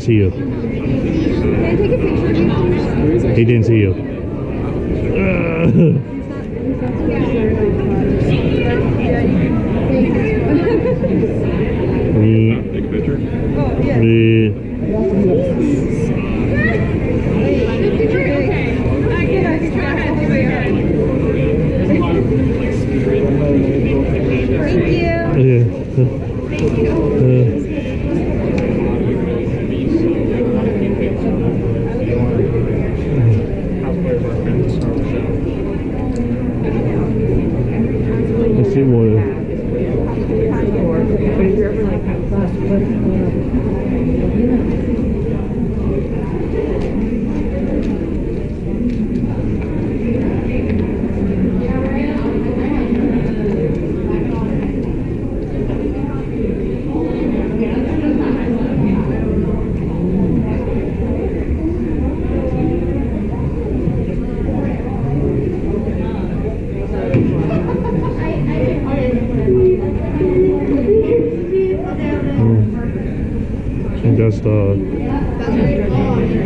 see you. Can I take a picture of you? He didn't see you. Take a picture. Oh, yeah. Let's see what.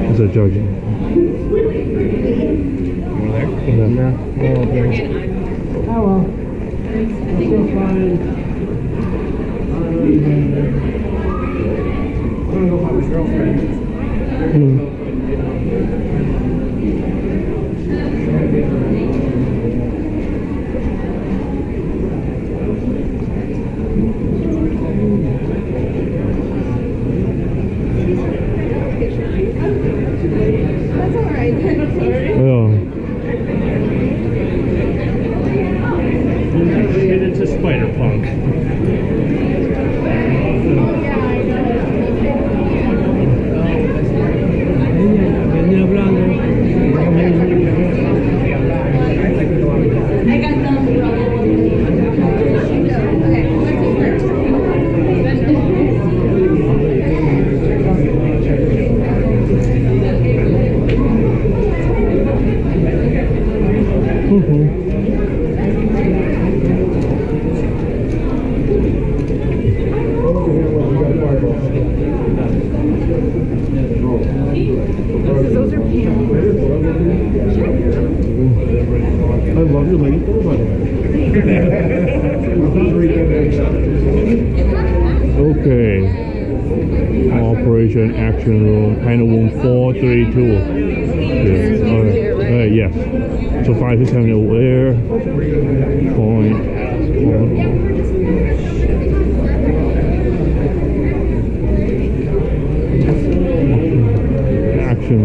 That's a judging. Oh well. Still fine. I'm gonna go find my girlfriend. That's alright. Get into Spider-Punk. I love your lady. Okay. Operation Action Room, kind of room 432. Yeah. Alright. Yes. So 5 6 7 where? Point. Action.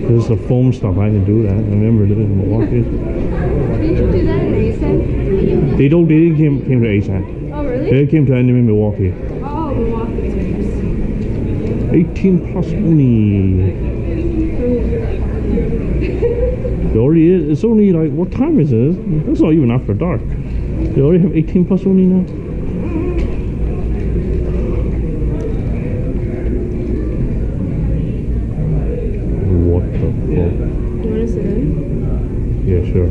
This is the foam stuff. I can do that. I remember this in Milwaukee. Did you do that in ASAP? They didn't came to ASAP. Oh, really? They came to anime Milwaukee. Oh, Milwaukee. 18 plus only. It already is. It's only like, what time is it? It's not even after dark. They already have 18 plus only now. What the fuck? You want to sit in? Yeah, sure.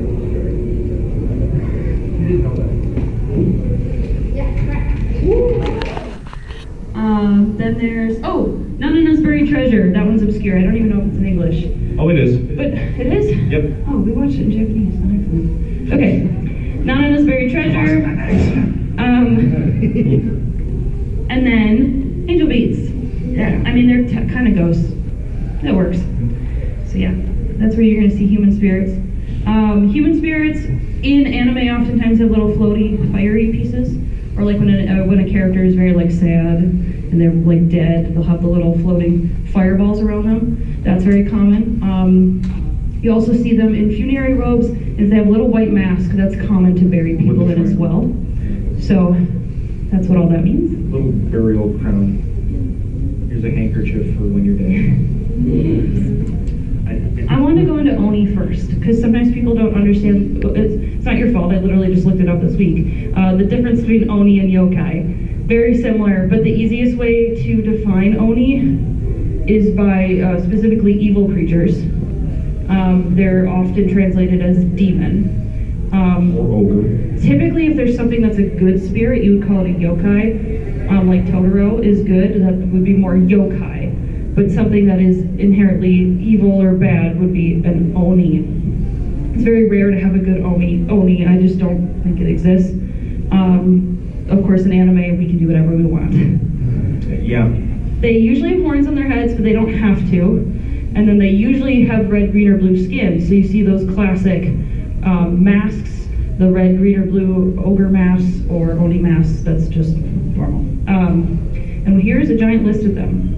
Then there's, Nana's Buried Treasure. That one's obscure. I don't even know if it's in English. Oh, it is. But it is? Yep. Oh, we watched it in Japanese. Excellent. Okay. Nana's Buried Treasure. And then Angel Beats. Yeah, I mean, they're kind of ghosts. That works. So yeah, that's where you're going to see human spirits. Human spirits in anime oftentimes have little floaty, fiery pieces. Or like when a character is very like sad and they're like dead, they'll have the little floating fireballs around them. That's very common. You also see them in funerary robes, and if they have a little white mask, that's common to bury people in as well. So that's what all that means. Little burial crown. Here's a handkerchief for when you're dead. I wanted to go into Oni first, because sometimes people don't understand. It's not your fault, I literally just looked it up this week. The difference between Oni and yokai. Very similar, but the easiest way to define Oni is by specifically evil creatures. They're often translated as demon. Or ogre. Typically, if there's something that's a good spirit, you would call it a yokai. like Totoro is good. That would be more yokai. But something that is inherently evil or bad would be an oni. It's very rare to have a good oni. I just don't think it exists. Of course, in anime, we can do whatever we want. Yeah. They usually have horns on their heads, but they don't have to. And then they usually have red, green, or blue skin. So you see those classic masks, the red, green, or blue ogre masks or oni masks. That's just normal. And here's a giant list of them.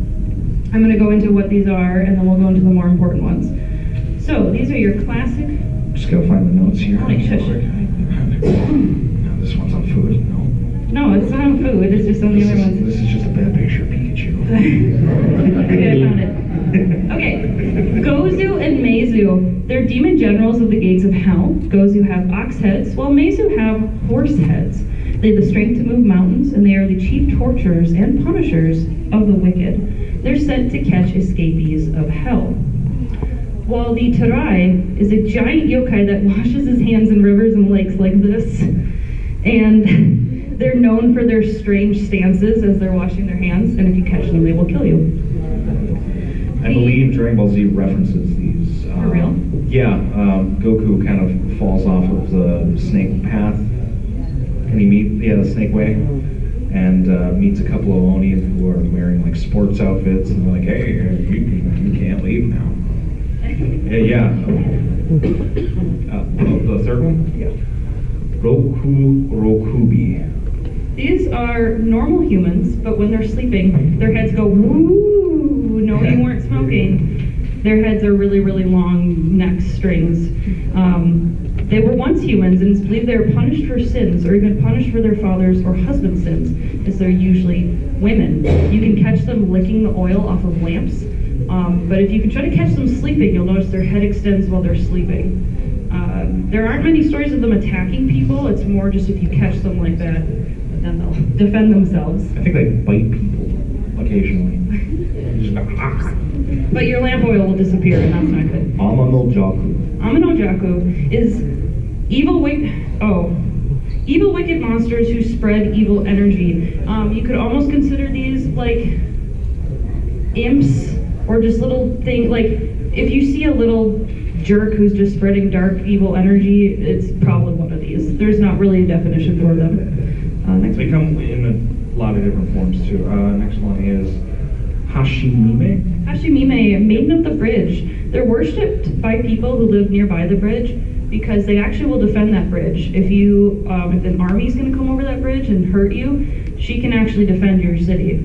I'm going to go into what these are, and then we'll go into the more important ones. So these are your classic. Just gotta find the notes here. Holy shush. No, this one's on food. No. No, it's not on food. It's just on the other ones. This is just a bad picture of Pikachu. Okay, I found it. Okay, Gozu and Meizu, they're demon generals of the gates of hell. Gozu have ox heads, while Meizu have horse heads. They have the strength to move mountains, and they are the chief torturers and punishers of the wicked. They're sent to catch escapees of hell. While the Tarai is a giant yokai that washes his hands in rivers and lakes like this, and they're known for their strange stances as they're washing their hands, and if you catch them, they will kill you. I believe Dragon Ball Z references these. For real? Yeah, Goku kind of falls off of the snake path. And he the snake way, and meets a couple of Oni who are wearing like sports outfits, and they're like, hey, you can't leave now. Yeah. The third one? Yeah. Rokubi. These are normal humans, but when they're sleeping, their heads go woo. No, you weren't smoking. Their heads are really, really long neck strings. They were once humans, and it's believed they were punished for sins, or even punished for their father's or husband's sins, as they're usually women. You can catch them licking the oil off of lamps, but if you can try to catch them sleeping, you'll notice their head extends while they're sleeping. There aren't many stories of them attacking people. It's more just if you catch them like that, then they'll defend themselves. I think they bite people occasionally. But your lamp oil will disappear, and that's not good. Amanojaku is evil wicked monsters who spread evil energy. You could almost consider these like imps, or just little thing. Like if you see a little jerk who's just spreading dark evil energy, it's probably one of these. There's not really a definition for them. Next They one. come in a lot of different forms too. Next one is Hashimime. Hashimime, Maiden of the Bridge. They're worshipped by people who live nearby the bridge because they actually will defend that bridge. If if an army's going to come over that bridge and hurt you, she can actually defend your city.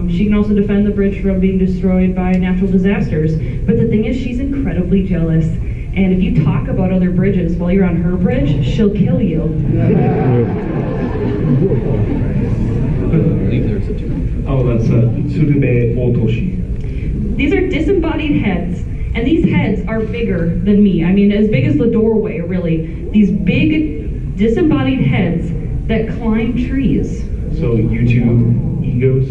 She can also defend the bridge from being destroyed by natural disasters. But the thing is, she's incredibly jealous. And if you talk about other bridges while you're on her bridge, she'll kill you. Oh, that's Tsurube Otoshi. These are disembodied heads. And these heads are bigger than me. I mean, as big as the doorway, really. These big, disembodied heads that climb trees. So you two egos?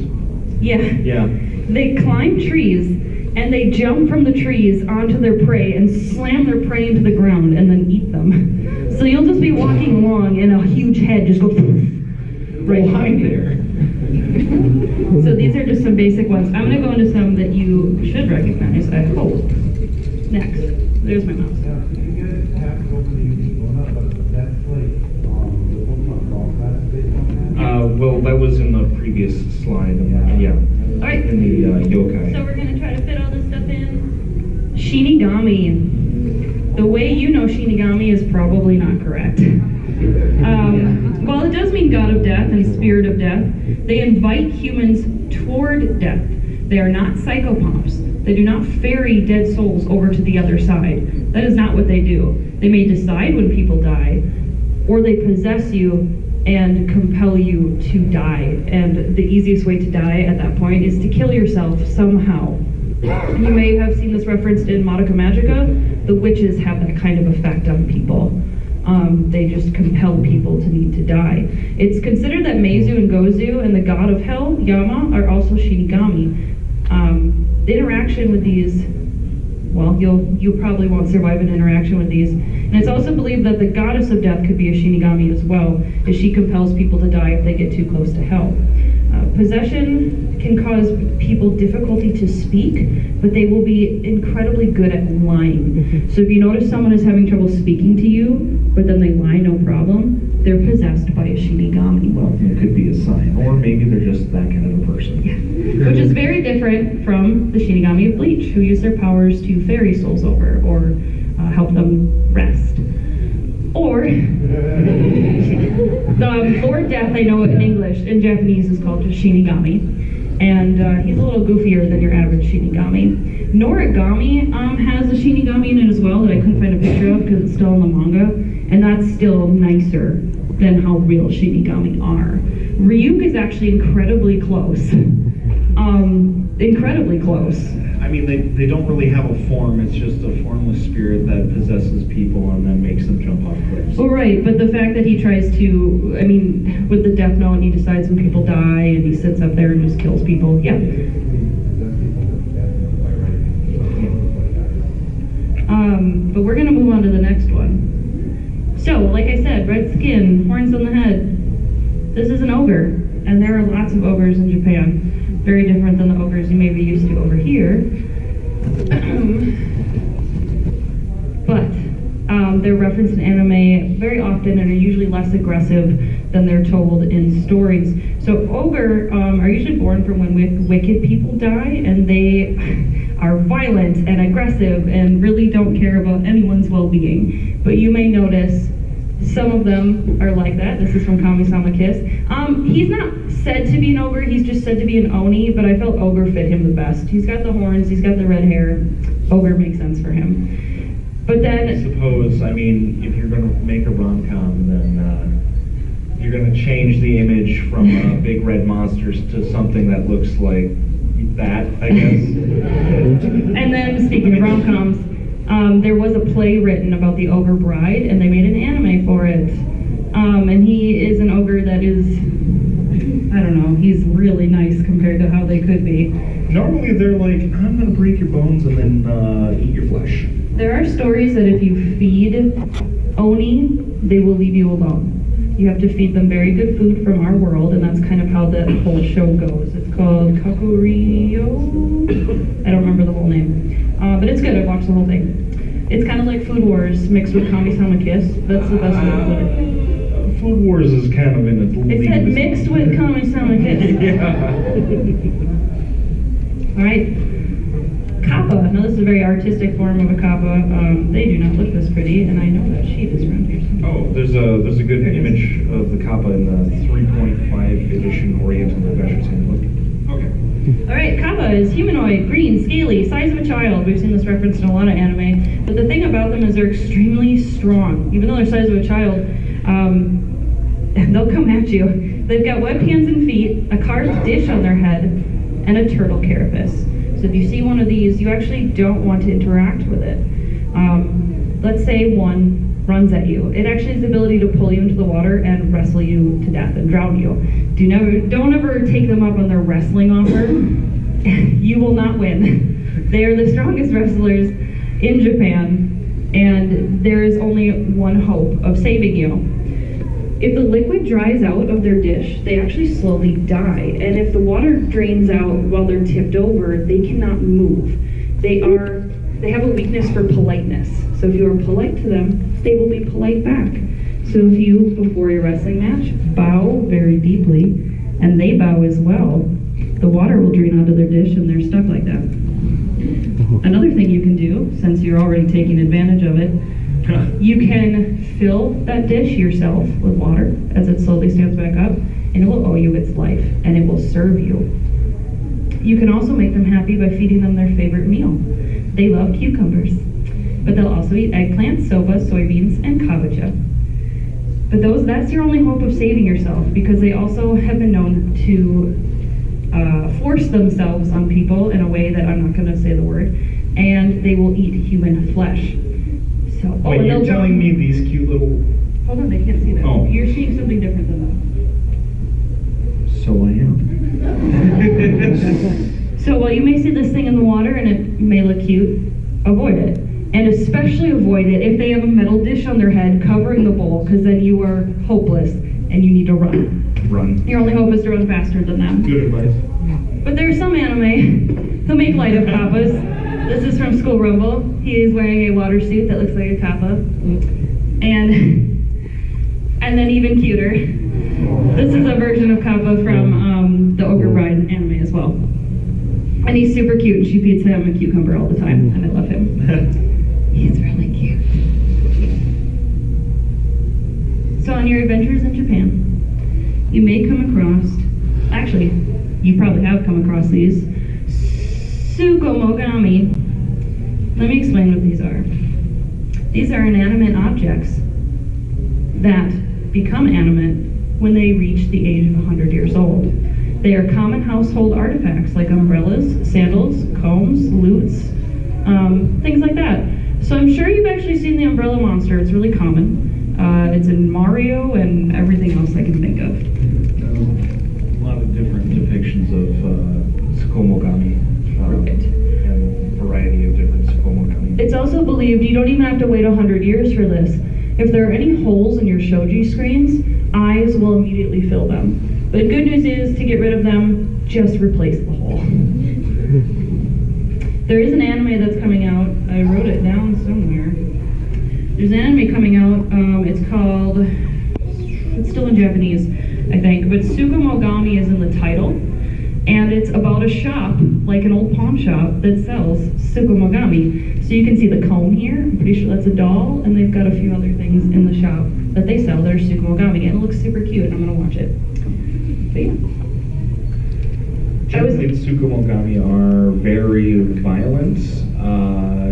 Yeah. Yeah. They climb trees, and they jump from the trees onto their prey and slam their prey into the ground and then eat them. So you'll just be walking along, and a huge head just goes right behind there. So these are just some basic ones. I'm going to go into some that you should recognize, I hope. Next. There's my mouse. Well, that was in the previous slide. Yeah. All right. In the yokai. So we're going to try to fit all this stuff in. Shinigami. The way you know Shinigami is probably not correct. While it does mean god of death and spirit of death, they invite humans toward death. They are not psychopomps. They do not ferry dead souls over to the other side. That is not what they do. They may decide when people die, or they possess you and compel you to die. And the easiest way to die at that point is to kill yourself somehow. You may have seen this referenced in Madoka Magica. The witches have that kind of effect on people. They just compel people to need to die. It's considered that Meizu and Gozu and the god of hell, Yama, are also Shinigami. The interaction with these well, you probably won't survive an interaction with these. And it's also believed that the goddess of death could be a Shinigami as well, as she compels people to die if they get too close to hell. Possession can cause people difficulty to speak, but they will be incredibly good at lying. So if you notice someone is having trouble speaking to you, but then they lie no problem, they're possessed by a Shinigami. Well, it could be a sign, or maybe they're just that kind of a person. Which is very different from the Shinigami of Bleach, who use their powers to ferry souls over, or help them rest. Or, the Lord Death, I know in English, in Japanese is called just Shinigami. And he's a little goofier than your average Shinigami. Noragami has a Shinigami in it as well that I couldn't find a picture of because it's still in the manga. And that's still nicer than how real Shinigami are. Ryuk is actually incredibly close. Incredibly close. I mean, they don't really have a form. It's just a formless spirit that possesses people and then makes them jump off cliffs. Well, right, but the fact that he tries to, I mean, with the Death Note, he decides when people die and he sits up there and just kills people. Yeah. But we're gonna move on to the next one. So, like I said, red skin, horns on the head. This is an ogre, and there are lots of ogres in Japan. Very different than the ogres you may be used to over here. But they're referenced in anime very often and are usually less aggressive than they're told in stories. So ogre are usually born from when wicked people die, and they are violent and aggressive and really don't care about anyone's well-being. But you may notice some of them are like that. This is from Kami-sama Kiss. He's not said to be an ogre, he's just said to be an oni, but I felt ogre fit him the best. He's got the horns, he's got the red hair. Ogre makes sense for him. But then... I suppose, I mean, if you're going to make a rom-com, then you're going to change the image from big red monsters to something that looks like that, I guess. And then, speaking of rom-coms, there was a play written about the ogre bride, and they made an anime for it. And he is an ogre that is, I don't know, he's really nice compared to how they could be. Normally they're like, I'm going to break your bones and then eat your flesh. There are stories that if you feed oni, they will leave you alone. You have to feed them very good food from our world, and that's kind of how the whole show goes. It's called Kakurio? I don't remember the whole name. But it's good, I watched the whole thing. It's kind of like Food Wars mixed with Kami-sama Kiss. That's the best way to put it. Food Wars is kind of in a It said mixed with Kami-sama Kiss. Yeah. Alright. Kappa. Now this is a very artistic form of a kappa. They do not look this pretty, and I know that sheet is around here somewhere. Oh, there's a good image of the kappa in the 3.5 edition Oriental Adventures Handbook. Okay. Alright, kappa is humanoid, green, scaly, size of a child. We've seen this referenced in a lot of anime. But the thing about them is they're extremely strong. Even though they're size of a child, they'll come at you. They've got webbed hands and feet, a carved dish on their head, and a turtle carapace. So if you see one of these, you actually don't want to interact with it. Let's say one runs at you. It actually has the ability to pull you into the water and wrestle you to death and drown you. Don't ever take them up on their wrestling offer. You will not win. They are the strongest wrestlers in Japan, and there is only one hope of saving you. If the liquid dries out of their dish, they actually slowly die. And if the water drains out while they're tipped over, they cannot move. They have a weakness for politeness. So if you are polite to them, they will be polite back. So if you, before your wrestling match, bow very deeply, and they bow as well, the water will drain out of their dish and they're stuck like that. Another thing you can do, since you're already taking advantage of it, you can fill that dish yourself with water as it slowly stands back up, and it will owe you its life, and it will serve you. You can also make them happy by feeding them their favorite meal. They love cucumbers, but they'll also eat eggplant, soba, soybeans, and kabocha. But that's your only hope of saving yourself, because they also have been known to force themselves on people in a way that I'm not going to say the word, and they will eat human flesh. So, Wait, you're telling me these cute little... Hold on, they can't see that. Oh. You're seeing something different than So I am. that. So while you may see this thing in the water and it may look cute, avoid it. And especially avoid it if they have a metal dish on their head covering the bowl, because then you are hopeless and you need to run. Run. Your only hope is to run faster than them. Good advice. But there's some anime who make light of kappas. This is from School Rumble. He is wearing a water suit that looks like a kappa. And then even cuter, this is a version of kappa from the Ogre Bride anime as well. And he's super cute, and she feeds him a cucumber all the time, and I love him. He's really cute. So on your adventures in Japan, you may come across, actually, you probably have come across these, Tsukumogami. Let me explain what these are. These are inanimate objects that become animate when they reach the age of 100 years old. They are common household artifacts like umbrellas, sandals, combs, lutes, things like that. So I'm sure you've actually seen the umbrella monster. It's really common. It's in Mario and everything else I can think of. A lot of different depictions of Tsukumogami. Perfect. And a variety of different Tsukumogami. It's also believed you don't even have to wait 100 years for this. If there are any holes in your shoji screens, eyes will immediately fill them. But good news is, to get rid of them, just replace the hole. There is an anime that's coming out. I wrote it down somewhere. There's an anime coming out. It's called, it's still in Japanese, I think, but Tsukumogami is in the title. And it's about a shop, like an old pawn shop, that sells Tsukumogami. So you can see the comb here. I'm pretty sure that's a doll. And they've got a few other things in the shop that they sell that are Tsukumogami. And it looks super cute, and I'm going to watch it. But yeah. Generally, Tsukumogami are very violent,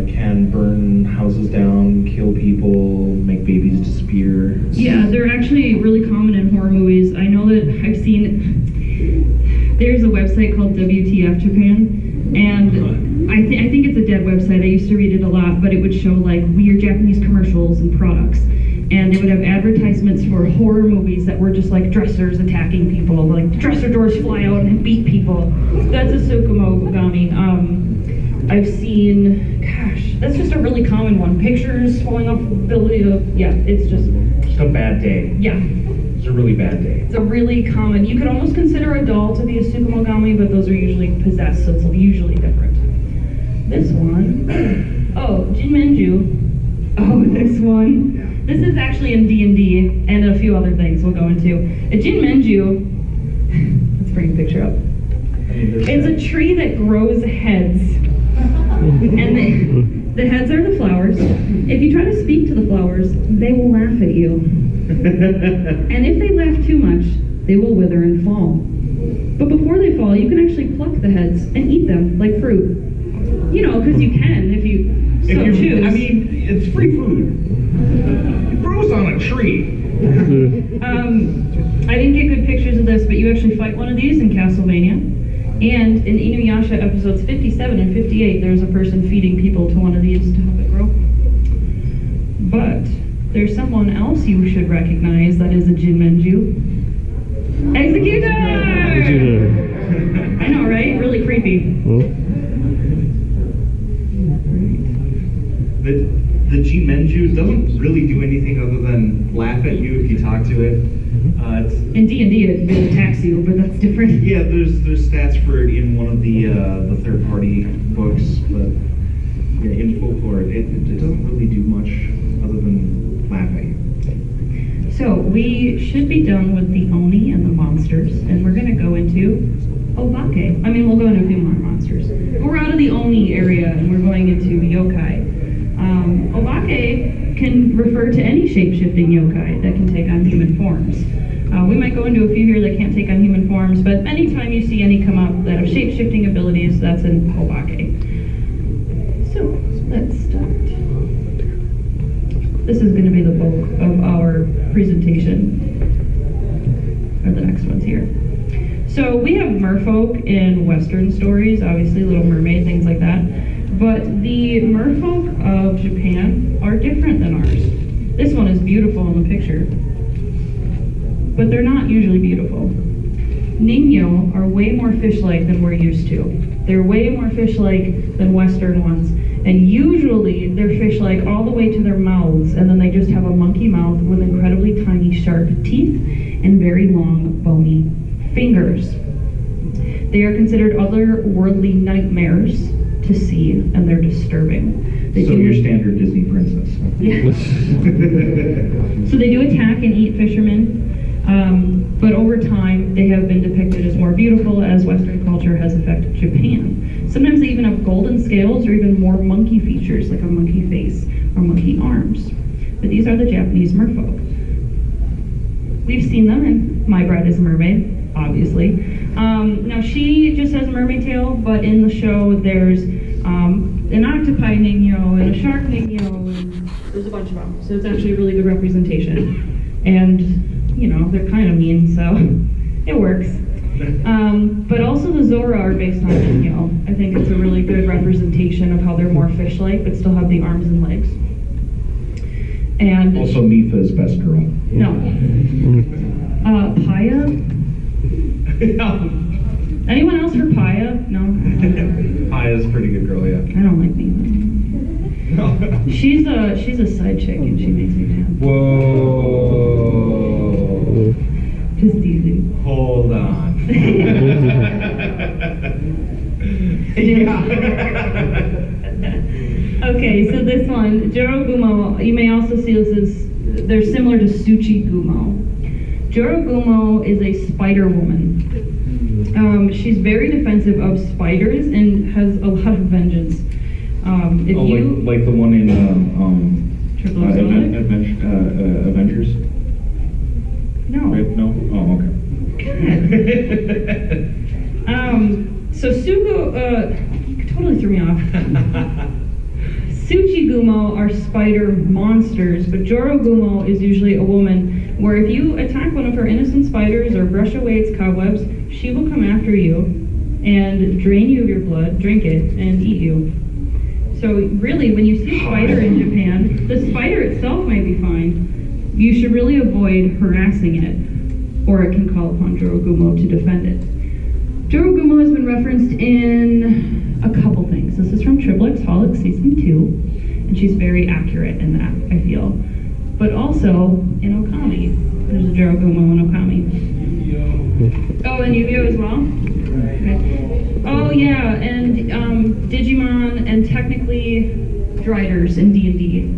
can burn houses down, kill people, make babies disappear. Yeah, they're actually really common in horror movies. I know that I've seen, there's a website called WTF Japan, and I think it's a dead website. I used to read it a lot, but it would show like weird Japanese commercials and products. And they would have advertisements for horror movies that were just like dressers attacking people, like dresser doors fly out and beat people. That's a Tsukumogami. I've seen, gosh, that's just a really common one. Pictures falling off the building. Yeah, it's just a bad day. Yeah. It's a really bad day. It's a really common. You could almost consider a doll to be a Tsukumogami, but those are usually possessed, so it's usually different. This one, oh, Jinmenju. Oh, this one. This is actually in D&D and a few other things we'll go into. A Jinmenju, let's bring a picture up. It's a tree that grows heads. And the heads are the flowers. If you try to speak to the flowers, they will laugh at you. And if they laugh too much, they will wither and fall. But before they fall, you can actually pluck the heads and eat them like fruit. You know, because you can if you so choose. I mean, it's free food. It grows on a tree. I didn't get good pictures of this, but you actually fight one of these in Castlevania. And in Inuyasha episodes 57 and 58, there's a person feeding people to one of these to help it grow. But there's someone else you should recognize that is a Jinmenju. Executor! I know, right? Really creepy. The Jinmenju doesn't really do anything other than laugh at you if you talk to it. In D&D, it attacks you, but that's different. Yeah, there's stats for it in one of the third-party books, but yeah, in folklore, it doesn't really do much other than laugh at you. So we should be done with the Oni and the monsters, and we're going to go into Obake. I mean, we'll go into a few more monsters. We're out of the Oni area, and we're going into yokai. Obake can refer to any shape-shifting yokai that can take on human forms. We might go into a few here that can't take on human forms, but anytime you see any come up that have shape-shifting abilities, that's an Obake. So, let's start. This is going to be the bulk of our presentation, or the next one's here. So we have merfolk in Western stories, obviously Little Mermaid, things like that. But the merfolk of Japan are different than ours. This one is beautiful in the picture, but they're not usually beautiful. Ningyo are way more fish-like than we're used to. They're way more fish-like than Western ones. And usually they're fish-like all the way to their mouths, and then they just have a monkey mouth with incredibly tiny sharp teeth and very long bony fingers. They are considered otherworldly nightmares to see, and they're disturbing. So your standard Disney princess. Yeah. So they do attack and eat fishermen, but over time they have been depicted as more beautiful as Western culture has affected Japan. Sometimes they even have golden scales or even more monkey features, like a monkey face or monkey arms. But these are the Japanese merfolk. We've seen them, and my bride is a mermaid, obviously. Now she just has a mermaid tail, but in the show there's an octopi Ningyo and a shark Ningyo, and there's a bunch of them. So it's actually a really good representation. And, you know, they're kind of mean, so it works. But also the Zora are based on Ningyo. I think it's a really good representation of how they're more fish-like, but still have the arms and legs. And Also, Mifa's best girl. no. Paya? Anyone else for Paya? No? Aya's a pretty good girl, yeah. I don't like Mifa. She's a side chick and she makes me mad. Whoa. Just teasing. Hold on. Okay, so this one, Jorogumo, you may also see this as, they're similar to Tsuchigumo. Jorogumo is a spider woman. She's very defensive of spiders and has a lot of vengeance. If you like the one in Triple Sonic? Avengers? No. Right? No? Oh, okay. God. So Sugo, totally threw me off. Tsuchigumo are spider monsters, but Jorogumo is usually a woman where if you attack one of her innocent spiders or brush away its cobwebs, she will come after you and drain you of your blood, drink it, and eat you. So really, when you see a spider in Japan, the spider itself may be fine. You should really avoid harassing it, or it can call upon Jorogumo to defend it. Jorogumo has been referenced in a couple things. This is from Triplexholic Season 2, and she's very accurate in that, I feel. But also in Okami. There's a Jorogumo in Okami. Oh, and Yu-Gi-Oh as well? Okay. Oh yeah, and Digimon and technically Driders in D&D.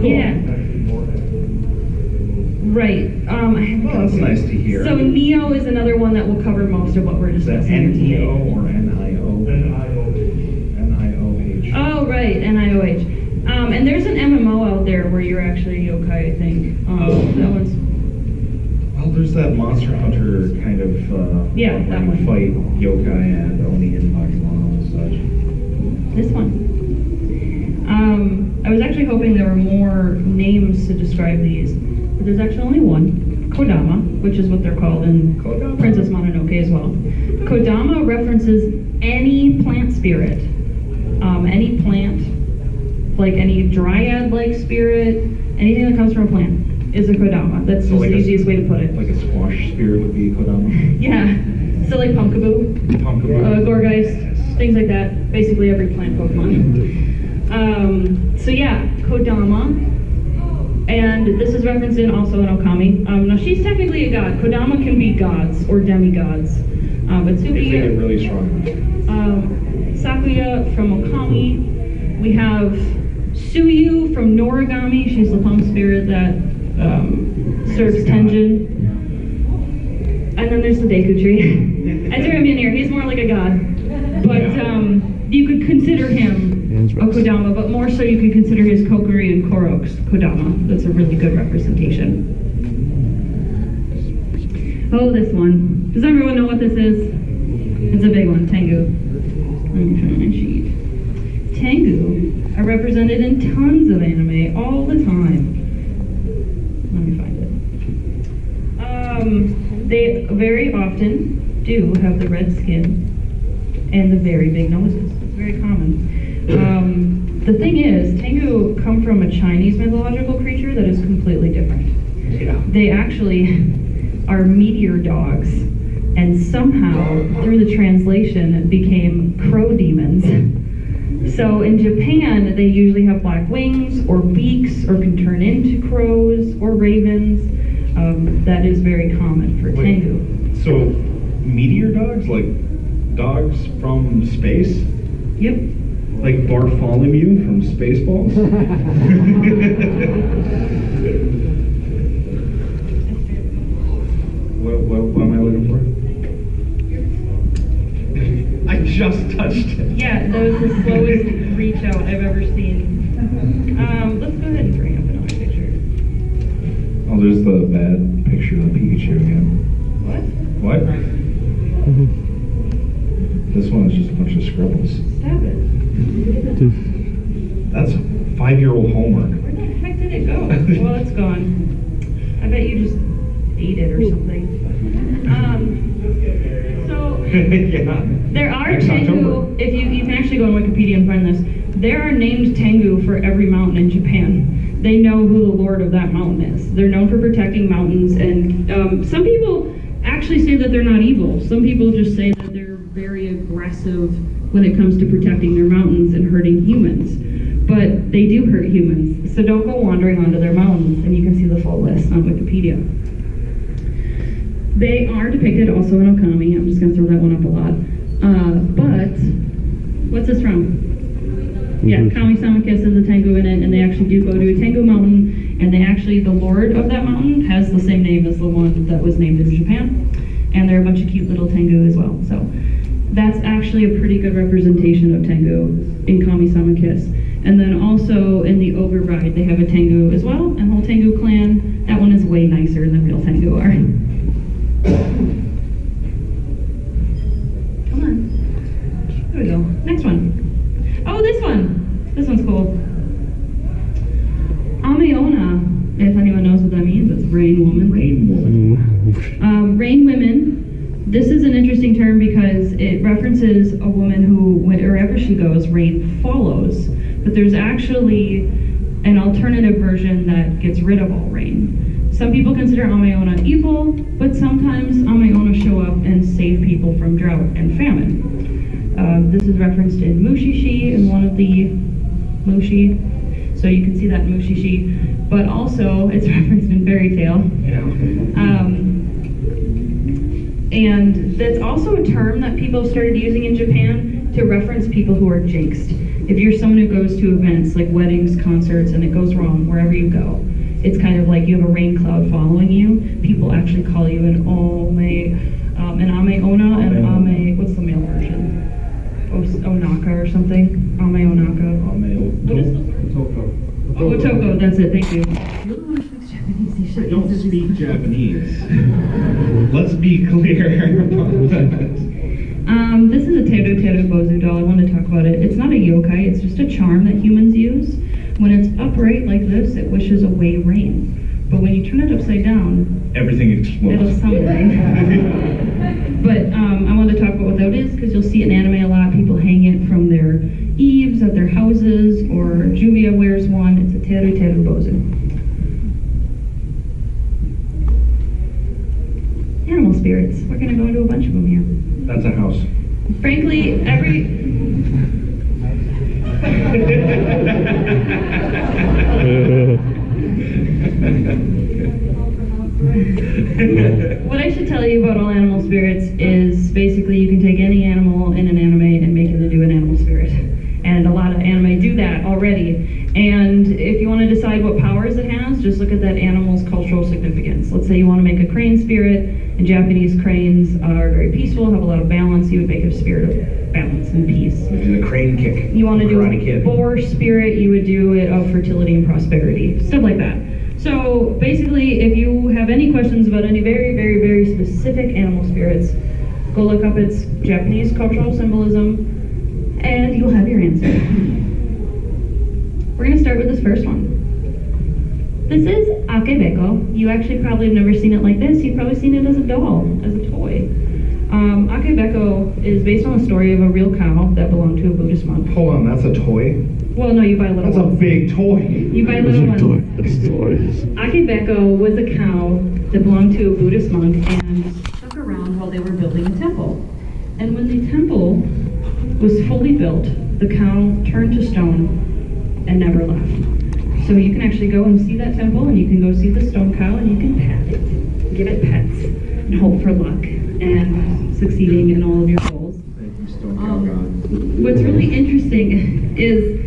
Yeah. Right. That's nice to hear. So Neo is another one that will cover most of what we're Is that discussing here N-E-O today. or N-I-O? N-I-O-H. Oh, right, NIOH. And there's an MMO out there where you're actually a yokai, I think. That one's... Well, there's that Monster Hunter kind of Yeah, that where you one. fight yokai and Oni and Pokemon and such. This one. I was actually hoping there were more names to describe these, but there's actually only one, Kodama, which is what they're called in Kodama. Princess Mononoke as well. Kodama references any plant spirit, any plant, like any dryad-like spirit, anything that comes from a plant is a Kodama. That's So just like the a- easiest way to put it. Like a squash spear would be Kodama. Yeah, so like Pumpkaboo, Gorgeist, things like that. Basically every plant Pokemon. So yeah, Kodama, and this is referenced in also in Okami. Now she's technically a god. Kodama can be gods or demigods, but If they get Tsukiya, really strong. Sakuya from Okami. We have Suyu from Noragami. She's the plum spirit that serves Tenjin. And then there's the Deku tree. I threw him in here. He's more like a god, but you could consider him a Kodama, but more so you could consider his Kokiri and Korok's Kodama. That's a really good representation. Oh, this one. Does everyone know what this is? It's a big one, Tengu. Let me find my sheet. Tengu are represented in tons of anime all the time. Let me find it. They very often do have the red skin and the very big noses. It's very common. The thing is, Tengu come from a Chinese mythological creature that is completely different. They actually are meteor dogs, and somehow, through the translation, became crow demons. So in Japan, they usually have black wings or beaks, or can turn into crows or ravens. That is very common for Tengu. So, meteor dogs, like dogs from space? Yep. Like Bartholomew from Spaceballs? What am I looking for? I just touched it. Yeah, that was the slowest reach out I've ever seen. Let's go ahead and bring up another picture. Oh, there's the bad picture of the Pikachu again. What? What? This one is just a bunch of scribbles. Stop it. That's 5-year-old homework. Where the heck did it go? Well, it's gone. I bet you just ate it or something. So Yeah. there are Next Tengu. October. If you can actually go on Wikipedia and find this. There are named Tengu for every mountain in Japan. They know who the lord of that mountain is. They're known for protecting mountains, and some people actually say that they're not evil. Some people just say that they're very aggressive when it comes to protecting their mountains and hurting humans. But they do hurt humans, so don't go wandering onto their mountains, and you can see the full list on Wikipedia. They are depicted also in Okami. I'm just going to throw that one up a lot. But, what's this from? Yeah, Kami-sama Kiss is a Tengu in it, and they actually do go to a Tengu mountain, and they actually, the lord of that mountain has the same name as the one that was named in Japan, and they're a bunch of cute little Tengu as well. So that's actually a pretty good representation of Tengu in Kami-sama Kiss. And then also in the Ogre Ride, they have a Tengu as well, and the whole Tengu clan, that one is way nicer than real Tengu are. Come on. There we go. Next one. Oh, this one. This one's cool. Ameona, if anyone knows what that means, it's rain woman. Rain woman. Rain women. This is an interesting term because it references a woman who, wherever she goes, rain follows. But there's actually an alternative version that gets rid of all rain. Some people consider Ameona evil, but sometimes Ameona show up and save people from drought and famine. This is referenced in Mushishi, in one of the Mushi. So you can see that in Mushishi. But also, it's referenced in Fairy Tale. And that's also a term that people started using in Japan to reference people who are jinxed. If you're someone who goes to events like weddings, concerts, and it goes wrong wherever you go, it's kind of like you have a rain cloud following you. People actually call you an Ameona, and Ame, what's the male version? Onaka or something? Ameonaka. What is the Otoko. Oh, Otoko, that's it, thank you. I don't speak Japanese. Let's be clear about that. This is a Teru Teru Bozu doll. I wanted to talk about it. It's not a yokai, it's just a charm that humans use. When it's upright like this, it wishes away rain. But when you turn it upside down, Everything it'll explodes. summon rain. But I wanted to talk about what that is because you'll see in anime a lot. People hang it from their eaves at their houses, or Juvia wears one. It's a Teru Teru Bozu. Animal spirits. We're going to go into a bunch of them here. That's a house. Frankly, what I should tell you about all animal spirits is basically you can take any animal in an anime and make it into an animal spirit. And a lot of anime do that already. And if you want to decide what powers it has, just look at that animal's cultural significance. Let's say you want to make a crane spirit, and Japanese cranes are very peaceful, have a lot of balance. You would make a spirit of balance and peace. Do the crane kick. You want to do Karate a Kid. boar spirit, you would do it of fertility and prosperity, stuff like that. So basically, if you have any questions about any very, very, very specific animal spirits, go look up its Japanese cultural symbolism, and you'll have your answer. We're going to start with this first one. This is Akebeko. You actually probably have never seen it like this. You've probably seen it as a doll, as a toy. Akebeko is based on the story of a real cow that belonged to a Buddhist monk. Hold on, that's a toy? Well, no, you buy little That's a ones. big toy. You buy little ones. That's toys. Akibeko was a cow that belonged to a Buddhist monk and stuck around while they were building a temple. And when the temple was fully built, the cow turned to stone and never left. So you can actually go and see that temple, and you can go see the stone cow, and you can pet it, give it pets, and hope for luck and succeeding in all of your goals. Thank you, Stone Cow God. What's really interesting is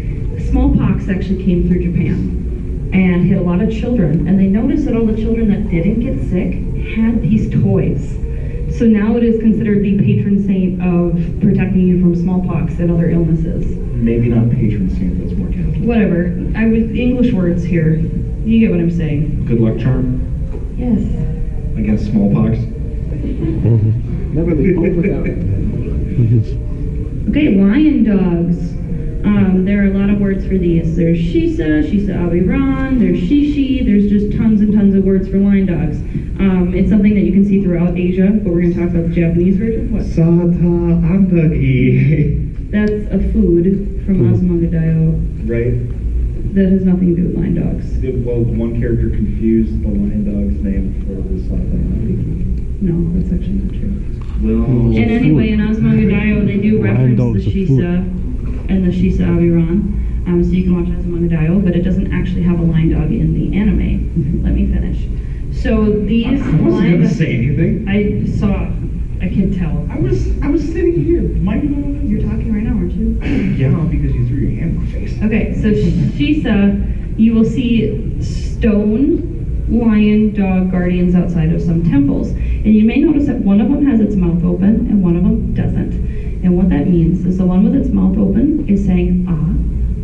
smallpox actually came through Japan and hit a lot of children, and they noticed that all the children that didn't get sick had these toys. So now it is considered the patron saint of protecting you from smallpox and other illnesses. Maybe not patron saint, that's more Catholic. Whatever. I was English words here. You get what I'm saying. Good luck charm Yes. against smallpox. Never leave home without it. Okay, lion dogs. There are a lot of words for these. There's Shisa, Shisa Abiran, there's Shishi, there's just tons and tons of words for lion dogs. It's something that you can see throughout Asia, but we're going to talk about the Japanese version. What? Sata Andagi. That's a food from Azumangadayo Right? that has nothing to do with lion dogs. Well, one character confused the lion dog's name for the Sata Andagi. No, that's actually not true. Well, And anyway, in Azumangadayo, they do Lion reference the dogs are Shisa and the Shisa Abiran. So you can watch Azumangadayo, but it doesn't actually have a lion dog in the anime. Let me finish. So these I wasn't lion going to dogs, say anything. I saw, I can tell. I was sitting here, minding You're talking right now, aren't you? Yeah, because you threw your hand in my face. Okay, so Shisa, you will see stone lion dog guardians outside of some temples. And you may notice that one of them has its mouth open and one of them doesn't. And what that means is the one with its mouth open is saying ah,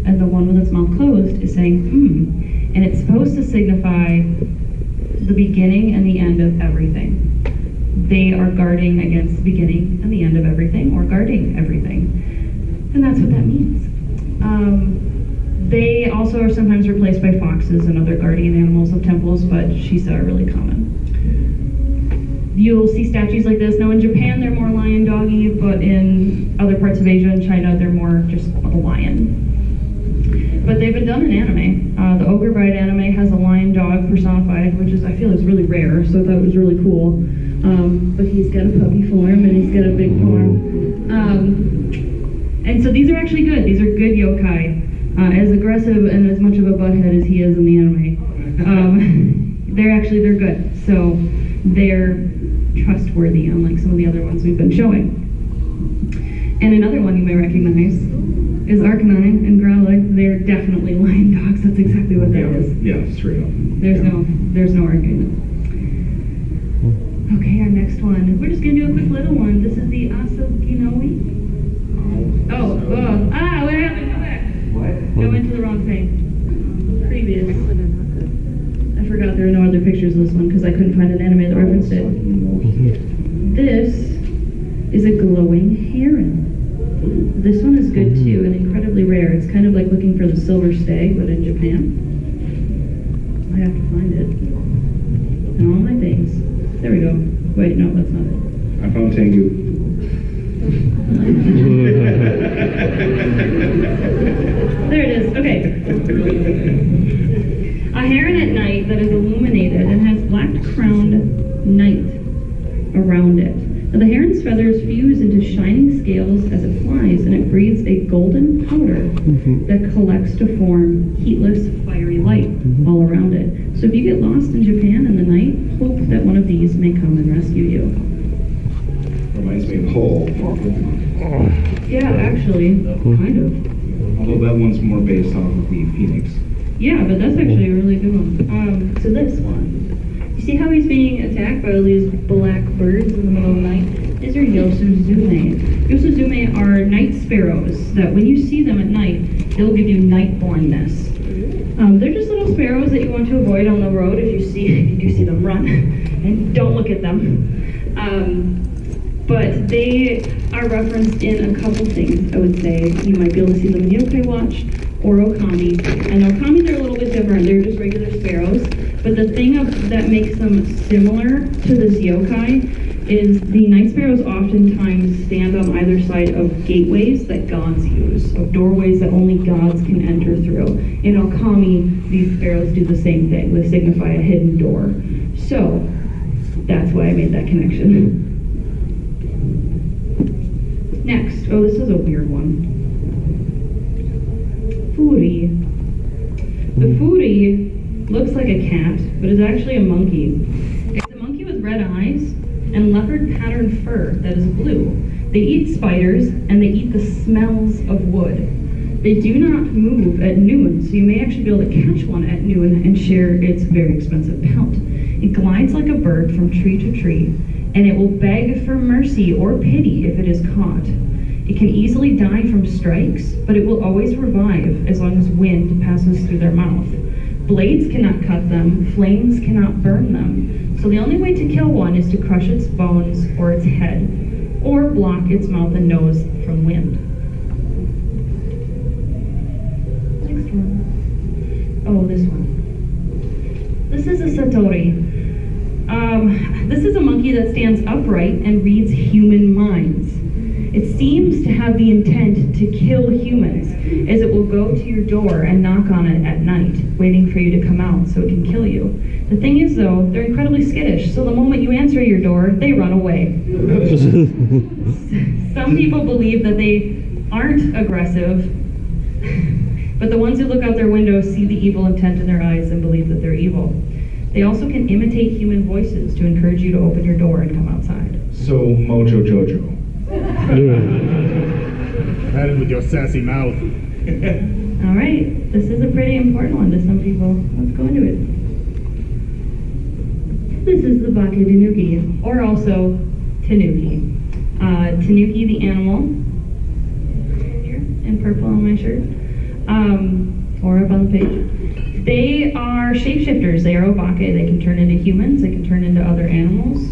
and the one with its mouth closed is saying And it's supposed to signify the beginning and the end of everything. They are guarding against the beginning and the end of everything, or guarding everything. And that's what that means. They also are sometimes replaced by foxes and other guardian animals of temples, but Shisa are really common. You'll see statues like this. Now in Japan they're more lion doggy, but in other parts of Asia and China they're more just a lion. But they've been done in anime. The Ogre Bride anime has a lion dog personified, which is, I feel, is really rare, so I thought it was really cool. But he's got a puppy form and he's got a big form. And so these are actually good. These are good yokai. As aggressive and as much of a butthead as he is in the anime. They're good. So they're trustworthy, unlike some of the other ones we've been showing. And another one you may recognize is Arcanine and Growlithe. They're definitely lion dogs. That's exactly what that is. Yeah, straight up. There's no argument. Okay, our next one. We're just gonna do a quick little one. This is the Asaginoe. What happened? Go back. What? Go into the wrong thing. Previous. I forgot there were no other pictures of this one because I couldn't find an anime that referenced it. This is a glowing heron. This one is good too and incredibly rare. It's kind of like looking for the silver stag, but in Japan. I have to find it. And all my things. There we go. Wait, no, that's not it. I found Tengu. There it is. Okay. A heron at night that is illuminated and has black crowned night around it. Now the heron's feathers fuse into shining scales as it flies, and it breathes a golden powder that collects to form heatless, fiery light all around it. So if you get lost in Japan in the night, hope that one of these may come and rescue you. Reminds me of Hull. Yeah, actually, kind of. Although that one's more based off of the Phoenix. Yeah, but that's actually a really good one. So this one. You see how he's being attacked by all these black birds in the middle of the night? These are Yosuzume. Yosuzume are night sparrows that when you see them at night, they'll give you night blindness. They're just little sparrows that you want to avoid on the road if you see them run. And don't look at them. But they are referenced in a couple things, I would say. You might be able to see them in Yokai Watch or Okami. And Okami, they're a little bit different. They're just regular sparrows. But the thing that makes them similar to this yokai is the night sparrows oftentimes stand on either side of gateways that gods use, of doorways that only gods can enter through. In Okami, these sparrows do the same thing. They signify a hidden door. So, that's why I made that connection. Next, oh, this is a weird one. Furi. The Furi looks like a cat, but is actually a monkey. It's a monkey with red eyes and leopard patterned fur that is blue. They eat spiders and they eat the smells of wood. They do not move at noon, so you may actually be able to catch one at noon and share its very expensive pelt. It glides like a bird from tree to tree, and it will beg for mercy or pity if it is caught. It can easily die from strikes, but it will always revive as long as wind passes through their mouth. Blades cannot cut them, flames cannot burn them, so the only way to kill one is to crush its bones or its head, or block its mouth and nose from wind. Next one. Oh, this one. This is a Satori. This is a monkey that stands upright and reads human minds. It seems to have the intent to kill humans, as it will go to your door and knock on it at night, waiting for you to come out so it can kill you. The thing is, though, they're incredibly skittish, so the moment you answer your door, they run away. Some people believe that they aren't aggressive, but the ones who look out their windows see the evil intent in their eyes and believe that they're evil. They also can imitate human voices to encourage you to open your door and come outside. So, Mojo Jojo. Had it with your sassy mouth. All right, this is a pretty important one to some people. Let's go into it. This is the Bake Tanuki, or also Tanuki. Tanuki the animal, here in purple on my shirt, or up on the page. They are shapeshifters. They are obake. They can turn into humans. They can turn into other animals.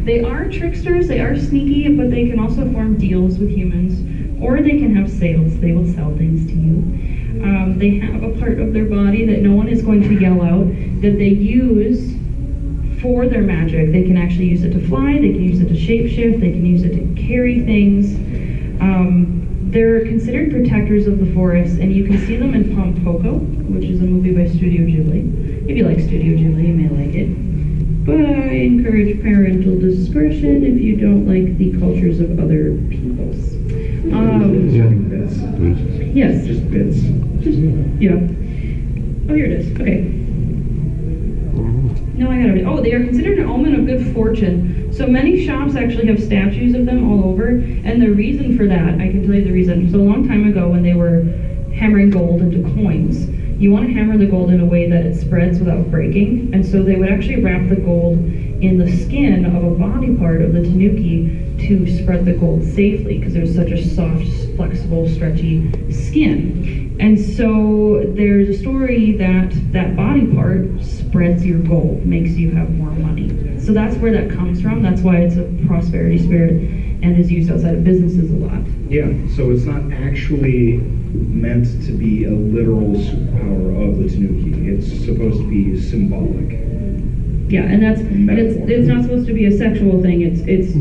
They are tricksters. They are sneaky, but they can also form deals with humans, or they can have sales. They will sell things to you. They have a part of their body that no one is going to yell out that they use for their magic. They can actually use it to fly. They can use it to shapeshift. They can use it to carry things. They're considered protectors of the forest, and you can see them in Pompoko, which is a movie by Studio Ghibli. If you like Studio Ghibli, you may like it. But I encourage parental discretion if you don't like the cultures of other peoples. Bits. Yes. Just bits. Just, yeah. Oh, here it is. Okay. No, I got it. Oh, they are considered an omen of good fortune. So many shops actually have statues of them all over, and the reason for that, I can tell you the reason. So a long time ago when they were hammering gold into coins, you want to hammer the gold in a way that it spreads without breaking, and so they would actually wrap the gold in the skin of a body part of the tanuki to spread the gold safely, because there's such a soft, flexible, stretchy skin. And so there's a story that that body part spreads your gold, makes you have more money. So that's where that comes from. That's why it's a prosperity spirit and is used outside of businesses a lot. Yeah, so it's not actually meant to be a literal superpower of the tanuki. It's supposed to be symbolic. Yeah, and it's not supposed to be a sexual thing. It's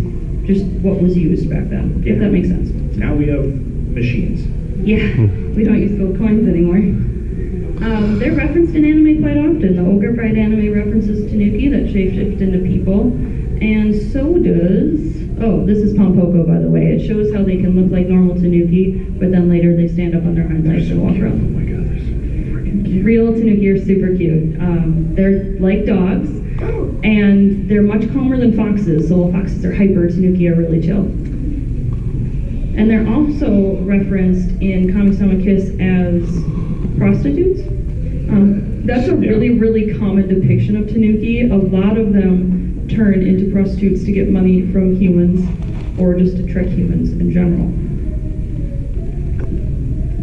just what was used back then, if that makes sense. Now we have machines. Yeah, we don't use gold coins anymore. They're referenced in anime quite often. The Ogre Pride anime references tanuki that shapeshift into people, and so does... Oh, this is Pompoko, by the way. It shows how they can look like normal tanuki, but then later they stand up on their hind legs and walk around. Oh my god, they're so freaking cute. Real tanuki are super cute. They're like dogs, and they're much calmer than foxes. So while foxes are hyper, tanuki are really chill. And they're also referenced in Kami-sama Kiss as prostitutes. That's a really, really common depiction of tanuki. A lot of them turn into prostitutes to get money from humans, or just to trick humans in general.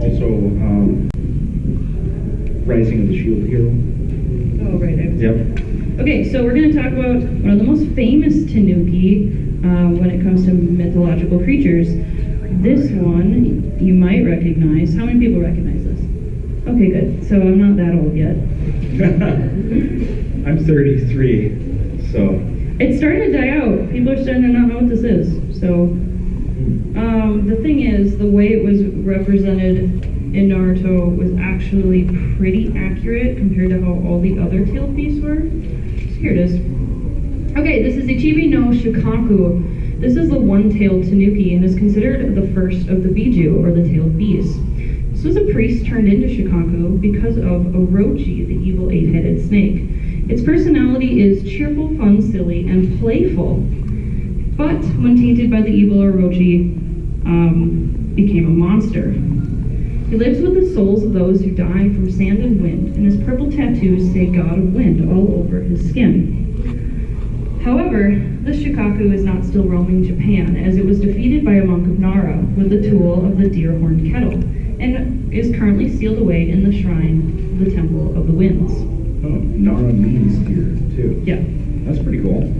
Also, Rising of the Shield Hero. Oh, right. Yep. Okay, so we're going to talk about one of the most famous tanuki when it comes to mythological creatures. This one you might recognize. How many people recognize this? Okay, good. So I'm not that old yet. I'm 33, so... It's starting to die out. People are starting to not know what this is. So, the thing is, the way it was represented in Naruto was actually pretty accurate compared to how all the other tailed beasts were. So here it is. Okay, this is Ichibi no Shukaku. This is the one-tailed Tanuki and is considered the first of the Biju, or the tailed beasts. This was a priest turned into Shukaku because of Orochi, the evil 8-headed snake. Its personality is cheerful, fun, silly, and playful. But when tainted by the evil Orochi, became a monster. He lives with the souls of those who die from sand and wind, and his purple tattoos say God of Wind all over his skin. However, this Shukaku is not still roaming Japan, as it was defeated by a monk of Nara with the tool of the deer-horned kettle, and is currently sealed away in the shrine of the Temple of the Winds. Oh, Nara means deer, too. Yeah. That's pretty cool.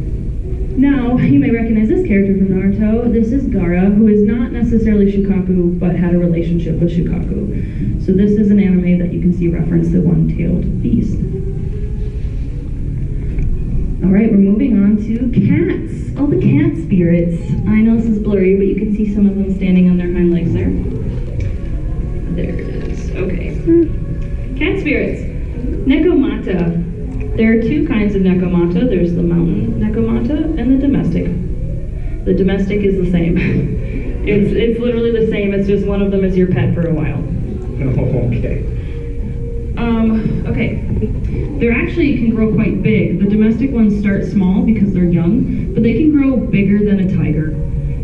Now, you may recognize this character from Naruto. This is Gaara, who is not necessarily Shukaku, but had a relationship with Shukaku. So this is an anime that you can see reference the one-tailed beast. All right, we're moving on to cats. All the cat spirits. I know this is blurry, but you can see some of them standing on their hind legs there. There it is. Okay. Cat spirits. Nekomata. There are two kinds of Nekomata. There's the mountain Nekomata and the domestic. The domestic is the same. It's literally the same. It's just one of them is your pet for a while. Oh, okay. Okay. They actually can grow quite big. The domestic ones start small because they're young, but they can grow bigger than a tiger.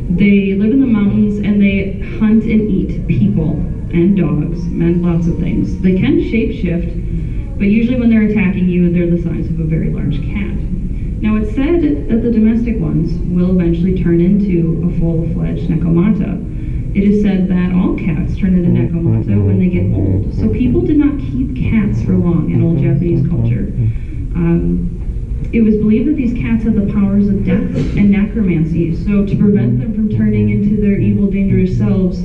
They live in the mountains and they hunt and eat people and dogs and lots of things. They can shapeshift, but usually when they're attacking you, they're the size of a very large cat. Now it's said that the domestic ones will eventually turn into a full-fledged Nekomata. It is said that all cats turn into Nekomata when they get old. So people did not keep cats for long in old Japanese culture. It was believed that these cats had the powers of death and necromancy. So to prevent them from turning into their evil, dangerous selves,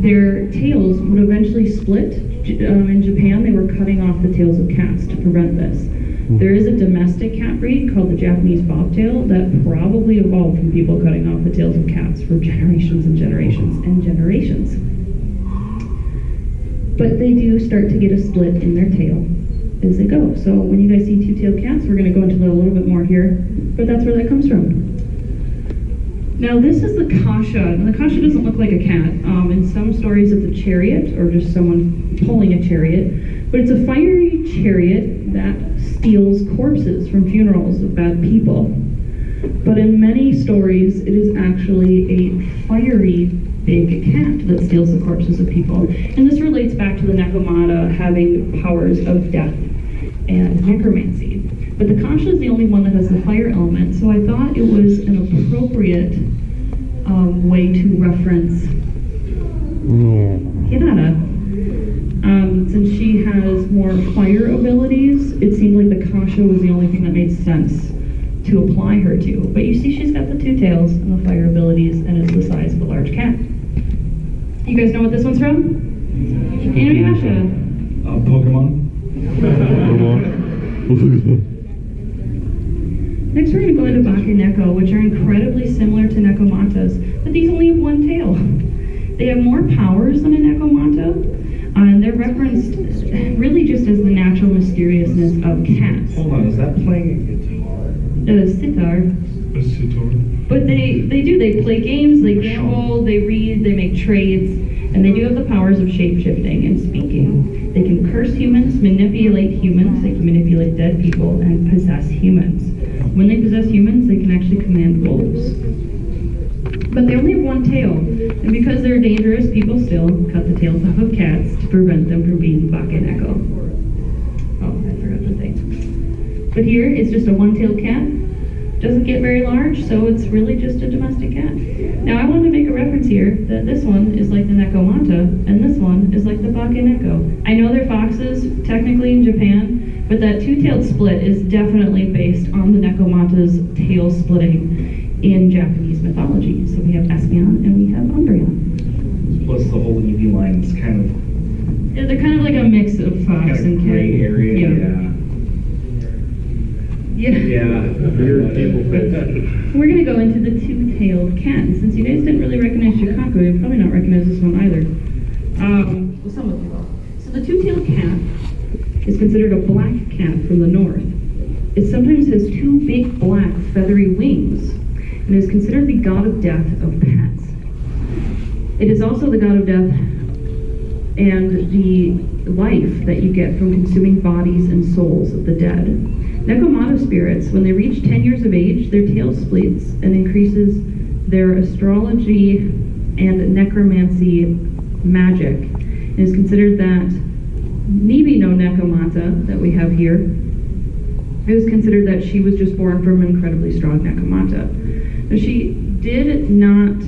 their tails would eventually split. In Japan, they were cutting off the tails of cats to prevent this. There is a domestic cat breed called the Japanese bobtail that probably evolved from people cutting off the tails of cats for generations and generations and generations. But they do start to get a split in their tail as they go. So when you guys see two-tailed cats, we're going to go into that a little bit more here, but that's where that comes from. Now this is the kasha. Now, the kasha doesn't look like a cat. In some stories it's a chariot or just someone pulling a chariot, but it's a fiery chariot that steals corpses from funerals of bad people. But in many stories it is actually a fiery big cat that steals the corpses of people. And this relates back to the Nekomata having powers of death and necromancy. But the kasha is the only one that has the fire element, so I thought it was an appropriate way to reference Hinata. Since she has more fire abilities, it seemed like the kasha was the only thing that made sense to apply her to. But you see she's got the two tails and the fire abilities and is the size of a large cat. You guys know what this one's from? Inuyasha. Pokemon? Next we're going to go into Bakeneko, which are incredibly similar to Nekomatas, but these only have one tail. They have more powers than a Nekomata, and they're referenced really just as the natural mysteriousness of cats. Hold on, is that playing a guitar? Sitar. A sitar. But they play games, they gamble, they read, they make trades, and they do have the powers of shape-shifting and speaking. They can curse humans, manipulate humans, they can manipulate dead people, and possess humans. When they possess humans, they can actually command wolves. But they only have one tail, and because they're dangerous, people still cut the tails off of cats to prevent them from being Bakeneko. Oh, I forgot the thing. But here, it's just a one-tailed cat. Doesn't get very large, so it's really just a domestic cat. Now, I wanted to make a reference here that this one is like the Nekomata, and this one is like the Bakeneko. I know they're foxes, technically in Japan, but that two-tailed split is definitely based on the Nekomata's tail splitting in Japanese mythology. So we have Espeon and we have Umbreon. Plus the whole Eevee line is kind of... They're kind of like a mix of fox and cat. Gray area, yeah. Yeah. Weird people face. We're going to go into the two-tailed cat. And since you guys didn't really recognize Shikaku, you'll probably not recognize this one either. Well, some of you will. So the two-tailed cat is considered a black cat from the north. It sometimes has two big black feathery wings and is considered the god of death of pets. It is also the god of death and the life that you get from consuming bodies and souls of the dead. Nekomata spirits, when they reach 10 years of age, their tail splits and increases their astrology and necromancy magic. It is considered that Nibi no Nekomata that we have here, it was considered that she was just born from an incredibly strong Nekomata. Now, she did not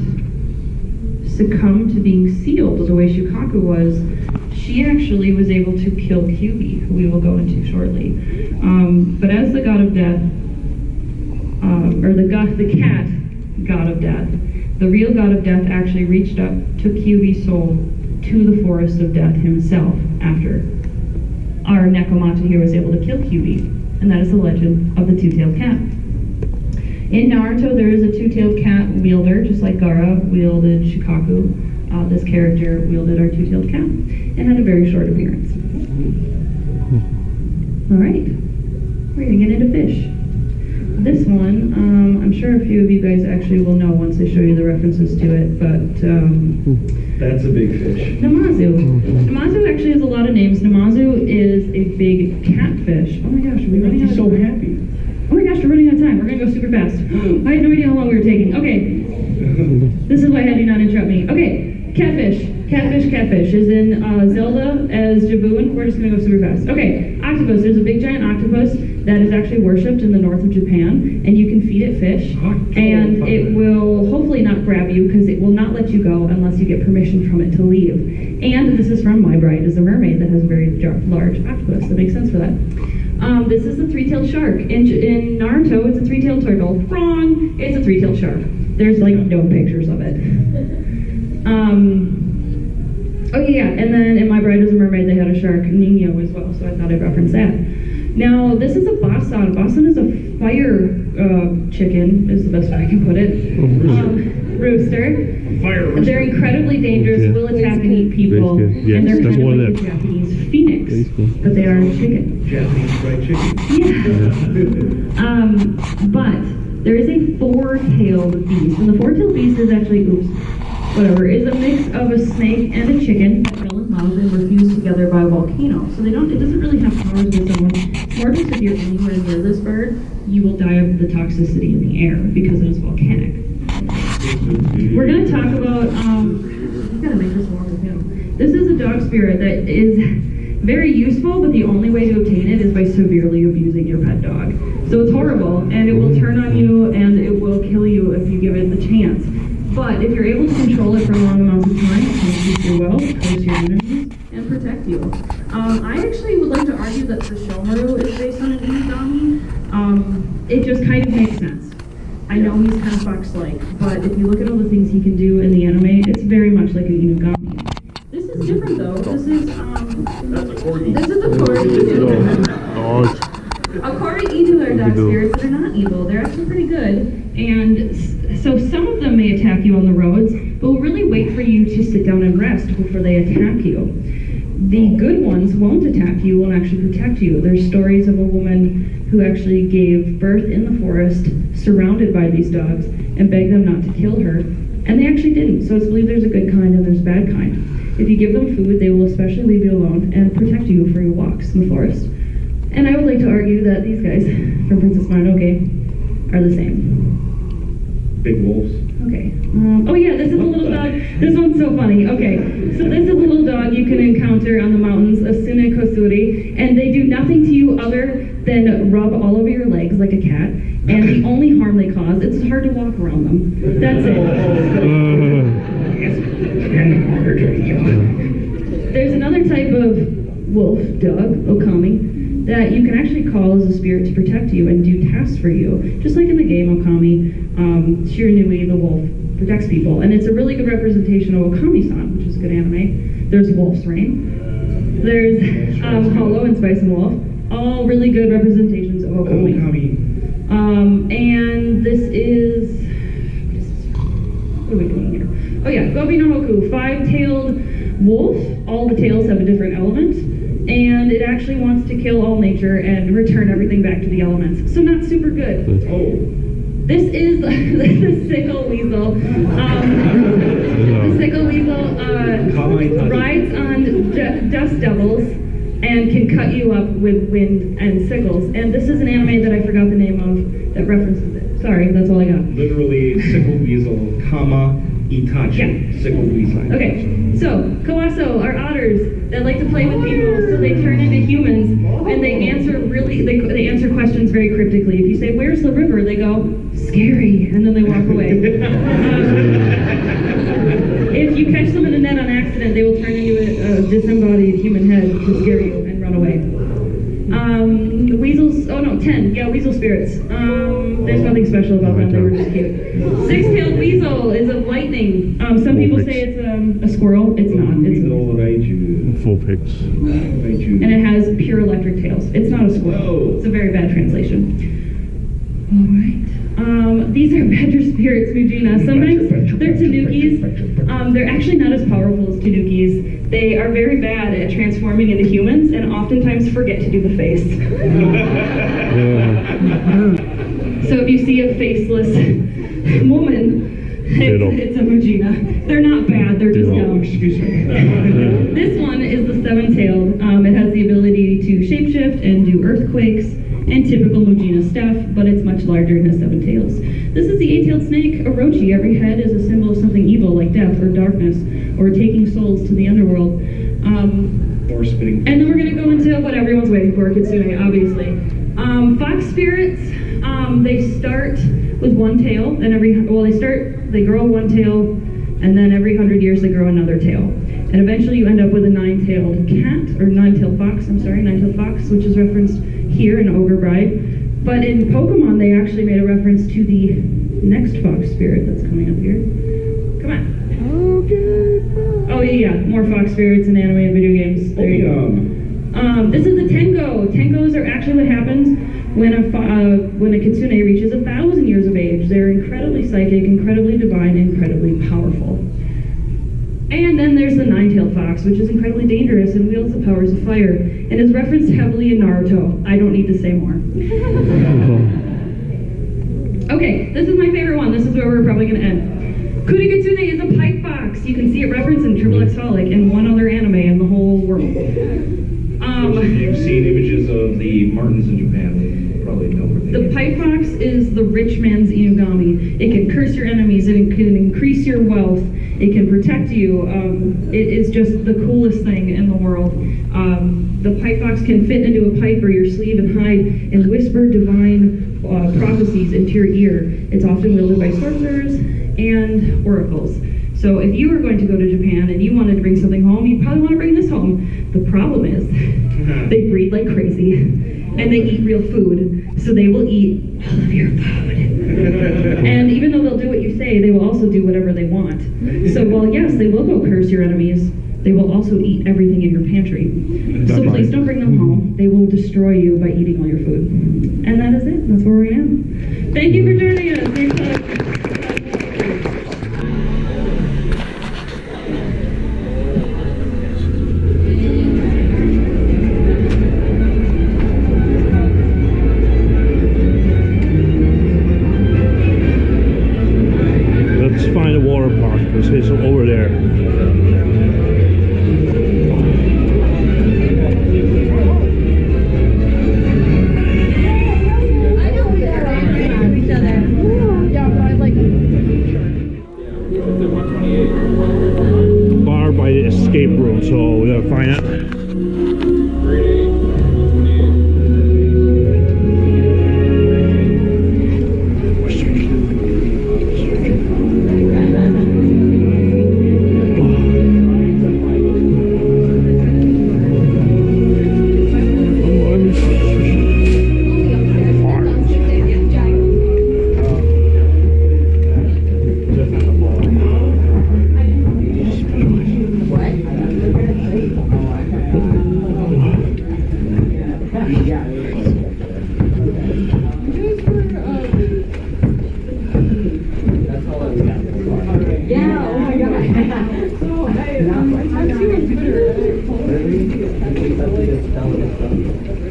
succumb to being sealed the way Shikaku was. She actually was able to kill Kyubi, who we will go into shortly. But as the god of death, or the cat god of death, the real god of death actually reached up, took Kyubi's soul to the forest of death himself after our Nekomata here was able to kill Kyubi. And that is the legend of the two-tailed cat. In Naruto, there is a two-tailed cat wielder, just like Gaara wielded Shikaku. This character wielded our two-tailed cat and had a very short appearance. All right, we're gonna get into fish. This one, I'm sure a few of you guys actually will know once I show you the references to it, but That's a big fish. Namazu. Namazu actually has a lot of names. Namazu is a big catfish. Oh my gosh, are we running out of time? So happy. Oh my gosh, we're running out of time. We're gonna go super fast. I had no idea how long we were taking. Okay. This is why I had you not interrupt me. Okay. Catfish. Catfish is in Zelda as Jabu, we're just gonna go super fast. Okay, octopus. There's a big giant octopus that is actually worshipped in the north of Japan, and you can feed it fish, and it will hopefully not grab you because it will not let you go unless you get permission from it to leave. And this is from My Bride is a Mermaid that has a very large octopus. That makes sense for that. This is the three-tailed shark. In Naruto, it's a three-tailed turtle. Wrong! It's a three-tailed shark. There's like no pictures of it. Oh yeah, and then in My Bride is a Mermaid, they had a shark, Nino, as well, so I thought I'd reference that. Now, this is a basan. Basan is a fire chicken, is the best way I can put it. Rooster. Fire rooster. They're incredibly dangerous, Okay. will attack and eat people, Yes, and they're that's kind of one like of a them. Japanese phoenix, but they are a chicken. Japanese fried chicken. Yeah. But there is a four-tailed beast, and the four-tailed beast is actually, is a mix of a snake and a chicken that fell in love and were fused together by a volcano. So it doesn't really have powers with someone. It's more just if you're anywhere near this bird, you will die of the toxicity in the air because it is volcanic. We're going to talk about, I've got to make this warm with him. This is a dog spirit that is very useful, but the only way to obtain it is by severely abusing your pet dog. So it's horrible, and it will turn on you, and it will kill you if you give it the chance. But if you're able to control it for long amounts of time, it can keep your will, curse your enemies, and protect you. I actually would like to argue that the Shomaru is based on an Inugami. It just kind of makes sense. I know he's kind of fox-like, but if you look at all the things he can do in the anime, it's very much like an Inugami. This is different though. This is That's a corgi. This is a corgi Inu. Dogs. A corgi Inu are dog spirits that are not evil. They're actually pretty good. And so some of them may attack you on the roads, but will really wait for you to sit down and rest before they attack you. The good ones won't attack you, won't actually protect you. There's stories of a woman who actually gave birth in the forest, surrounded by these dogs, and begged them not to kill her. And they actually didn't. So it's believed there's a good kind and there's a bad kind. If you give them food, they will especially leave you alone and protect you for your walks in the forest. And I would like to argue that these guys from Princess Mononoke are the same. Big wolves. Okay. Oh yeah, this is a little dog. This one's so funny. Okay. So this is a little dog you can encounter on the mountains, a Sune Kosuri, and they do nothing to you other than rub all over your legs like a cat. And the only harm they cause, it's hard to walk around them. That's it. There's another type of wolf dog, Okami, that you can actually call as a spirit to protect you and do tasks for you. Just like in the game Okami, Shiranui, the wolf, protects people. And it's a really good representation of Okami-san, which is a good anime. There's Wolf's Rain. There's Hollow and Spice and Wolf. All really good representations of Okami. Okami. And this is, what are we doing here? Oh yeah, Gobi no Hoku, 5-tailed wolf. All the tails have a different element, and it actually wants to kill all nature and return everything back to the elements. So not super good. This is the sickle weasel. The sickle weasel rides on dust devils and can cut you up with wind and sickles. And this is an anime that I forgot the name of that references it. Sorry, that's all I got. Literally, sickle weasel, comma, Itachi. Yeah. Sickle weasel. Okay, so kawaso are otters that like to play with people, so they turn into humans, and they answer they answer questions very cryptically. If you say, "Where's the river?" they go, "Scary," and then they walk away. If you catch them in a net on accident, they will turn into a disembodied human head to scare you and run away. The weasels, 10, yeah, weasel spirits. There's nothing special about them, they were just cute. 6-tailed weasel is of lightning. Some people say it's a squirrel, it's not. It's Full pics. and it has pure electric tails. It's not a squirrel. It's a very bad translation. Alright. These are badger spirits, Mujina. Sometimes they're tanukis. They're actually not as powerful as tanukis. They are very bad at transforming into humans and oftentimes forget to do the face. So if you see a faceless woman, it's a Mujina. They're not bad, they're just dumb. Excuse me. This one is the 7-tailed. It has the ability to shapeshift and do earthquakes and typical Mujina stuff, but it's much larger and has 7 tails. This is the 8-tailed snake, Orochi. Every head is a symbol of something evil, like death or darkness, or taking souls to the underworld. Or spitting. And then we're going to go into what everyone's waiting for, Kitsune, obviously. Fox spirits, they start with 1 tail, and they grow 1 tail, and then every 100 years they grow another tail. And eventually you end up with a 9-tailed cat, or 9-tailed fox, 9-tailed fox, which is referenced here in Ogre Bride. But in Pokemon, they actually made a reference to the next fox spirit that's coming up here. Come on. Okay. Oh yeah, more fox spirits in anime and video games. There you go. This is a Tenko. Tenkos are actually what happens when a Kitsune reaches 1,000 years of age. They're incredibly psychic, incredibly divine, incredibly powerful. And then there's the 9-tailed fox, which is incredibly dangerous and wields the powers of fire, and is referenced heavily in Naruto. I don't need to say more. Okay, this is my favorite one. This is where we're probably going to end. Kurikitsune is a pipe fox. You can see it referenced in XXX Holic and one other anime in the whole world. If you've seen images of the martins in Japan, you probably know where they The pipe fox is the rich man's Inugami. It can curse your enemies, it can increase your wealth, it can protect you. It is just the coolest thing in the world. The pipe fox can fit into a pipe or your sleeve and hide and whisper divine prophecies into your ear. It's often wielded by sorcerers and oracles. So if you were going to go to Japan and you wanted to bring something home, you'd probably want to bring this home. The problem is they breed like crazy and they eat real food, so they will eat all of your food. And even though they'll do what you say, they will also do whatever they want. So while yes, they will go curse your enemies, they will also eat everything in your pantry. So please don't bring them home. They will destroy you by eating all your food. And that is it. That's where we're going to end. Thank you for joining us. Thanks a lot. Let's find a water park. It's over there. Yeah, but I like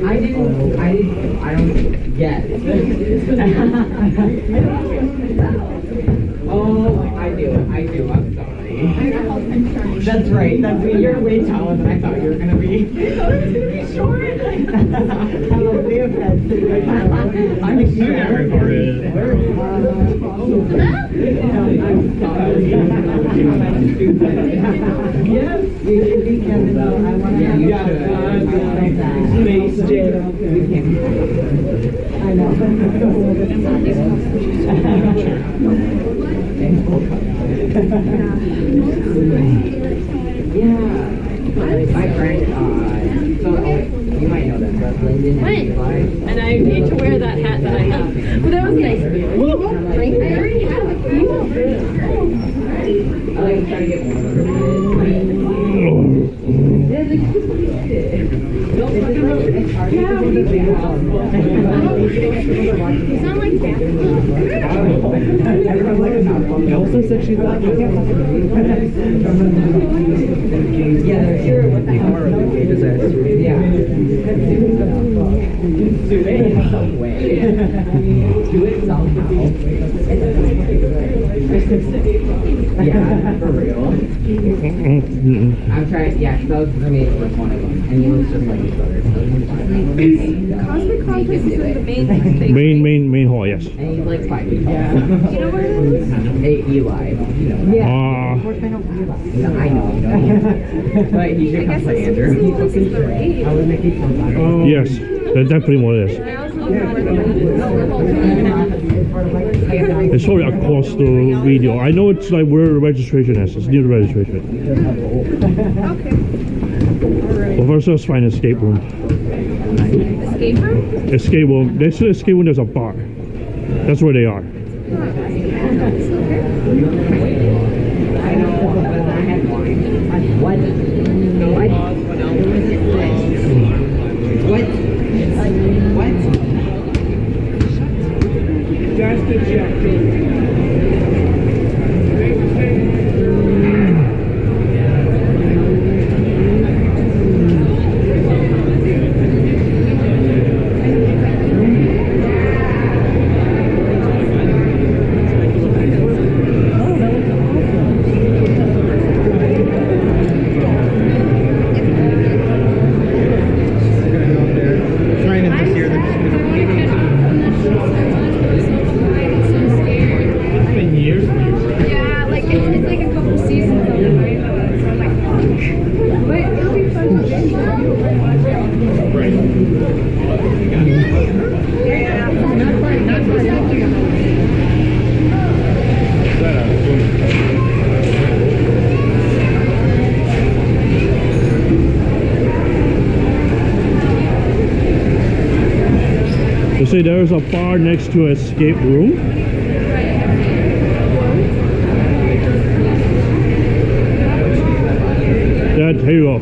I don't get. Oh, I do, I'm sorry. That's right, you're way taller than I thought you were gonna be. I thought it was gonna be short. I'm Yes, you should be Kevin. I want to have you Space Jam. I know. Yeah. My friend, so you might know that, but Lyndon and Eli. And I need to wear that hat that I have. But that was nice of you. I already have a few. I like to try to get one of them. You sound like that. Elsa said she'd like it. Yeah, they're sure what the hell is that? Yeah. Do it some way. Do it somehow. Yeah, for real. I'm trying, yeah, because I was going to make one of them, and he looks just like his brother. Cosmic Conflict is like the main thing. Main hall, yes. And he's like 5 feet tall. You know where it is? Hey, Eli. Yeah. Of course I know Eli. No, I know, you know. But he should come play Andrew. This is the raid. I would make it fun. Yes, that's definitely what it is. I also don't know where the raid is. It's probably across the video. I know it's like where the registration is. It's near the registration. Okay. Well, first let's find an escape room. Escape room? Escape room. Next to the escape room, there's a bar. That's where they are. I know, but I had wine. What? What? Just to check. You see, there's a bar next to escape room. That, here you go.